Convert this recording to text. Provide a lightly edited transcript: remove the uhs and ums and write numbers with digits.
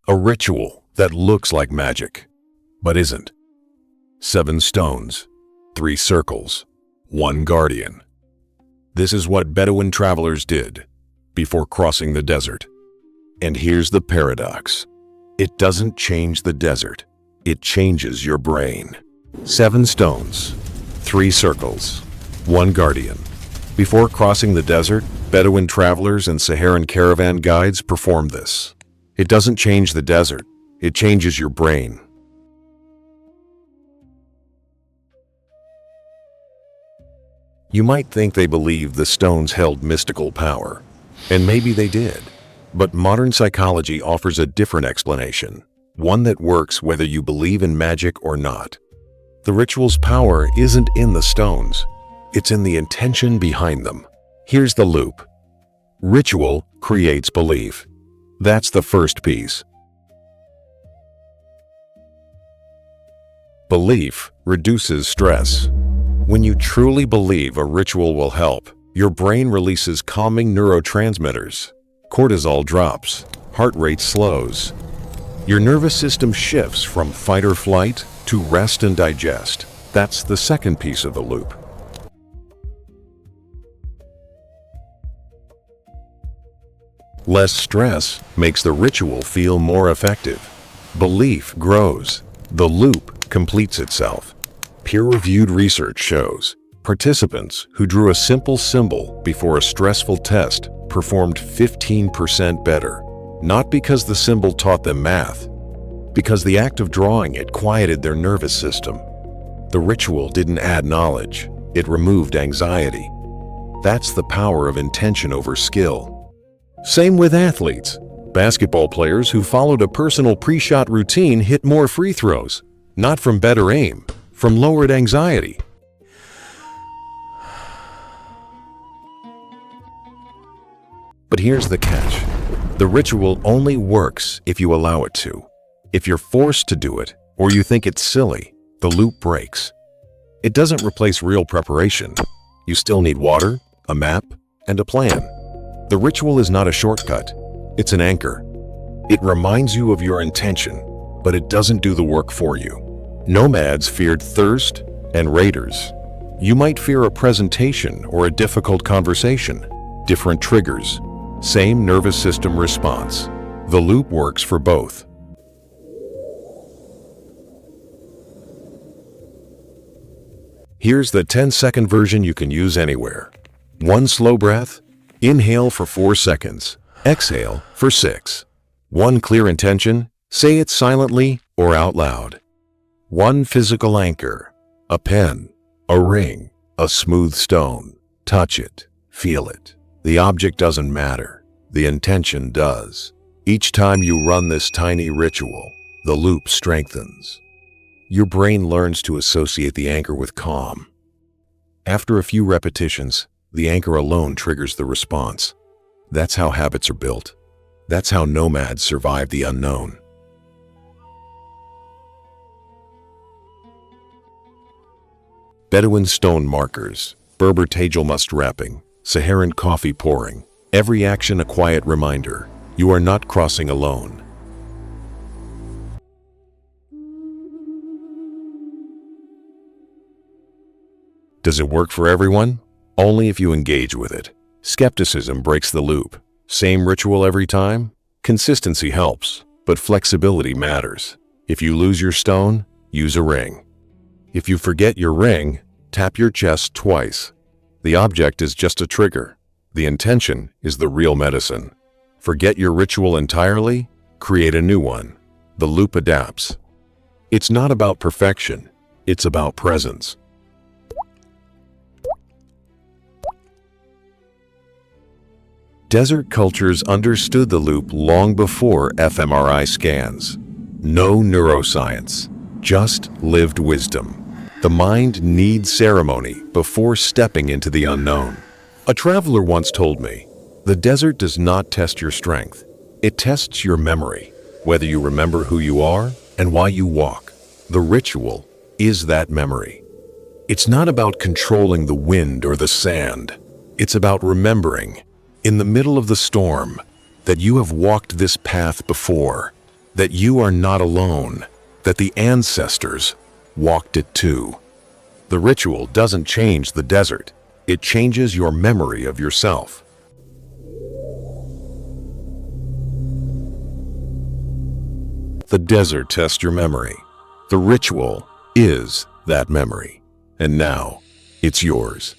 A ritual that looks like magic, but isn't. 7 stones, 3 circles, 1 guardian. This is what Bedouin travelers did before crossing the desert. And here's the paradox. It doesn't change the desert. It changes your brain. 7 stones, 3 circles, 1 guardian. Before crossing the desert, Bedouin travelers and Saharan caravan guides performed this. It doesn't change the desert. It changes your brain. You might think they believed the stones held mystical power, and maybe they did. But modern psychology offers a different explanation, one that works whether you believe in magic or not. The ritual's power isn't in the stones, it's in the intention behind them. Here's the loop. Ritual creates belief. That's the first piece. Belief reduces stress. When you truly believe a ritual will help, your brain releases calming neurotransmitters. Cortisol drops, heart rate slows. Your nervous system shifts from fight or flight to rest and digest. That's the second piece of the loop. Less stress makes the ritual feel more effective. Belief grows. The loop completes itself. Peer-reviewed research shows participants who drew a simple symbol before a stressful test performed 15% better, not because the symbol taught them math, because the act of drawing it quieted their nervous system. The ritual didn't add knowledge, it removed anxiety. That's the power of intention over skill. Same with athletes. Basketball players who followed a personal pre-shot routine hit more free throws, not from better aim, from lowered anxiety. But here's the catch. The ritual only works if you allow it to. If you're forced to do it, or you think it's silly, the loop breaks. It doesn't replace real preparation. You still need water, a map, and a plan. The ritual is not a shortcut. It's an anchor. It reminds you of your intention, but it doesn't do the work for you. Nomads feared thirst and raiders. You might fear a presentation or a difficult conversation. Different triggers, same nervous system response. The loop works for both. Here's the 10-second version you can use anywhere. 1 slow breath. Inhale for 4 seconds. Exhale for 6. 1 clear intention. Say it silently or out loud. 1 physical anchor. A pen, a ring, a smooth stone. Touch it. Feel it. The object doesn't matter. The intention does. Each time you run this tiny ritual, the loop strengthens. Your brain learns to associate the anchor with calm. After a few repetitions, the anchor alone triggers the response. That's how habits are built. That's how nomads survive the unknown. Bedouin stone markers, Berber tagelmust wrapping, Saharan coffee pouring. Every action a quiet reminder. You are not crossing alone. Does it work for everyone? Only if you engage with it. Skepticism breaks the loop. Same ritual every time? Consistency helps, but flexibility matters. If you lose your stone, use a ring. If you forget your ring, tap your chest twice. The object is just a trigger. The intention is the real medicine. Forget your ritual entirely, create a new one. The loop adapts. It's not about perfection, it's about presence. Desert cultures understood the loop long before fMRI scans. No neuroscience, just lived wisdom. The mind needs ceremony before stepping into the unknown. A traveler once told me, the desert does not test your strength. It tests your memory, whether you remember who you are and why you walk. The ritual is that memory. It's not about controlling the wind or the sand. It's about remembering, in the middle of the storm, that you have walked this path before. that you are not alone, that the ancestors walked it too. The ritual doesn't change the desert, it changes your memory of yourself. The desert tests your memory. The ritual is that memory. And now, it's yours.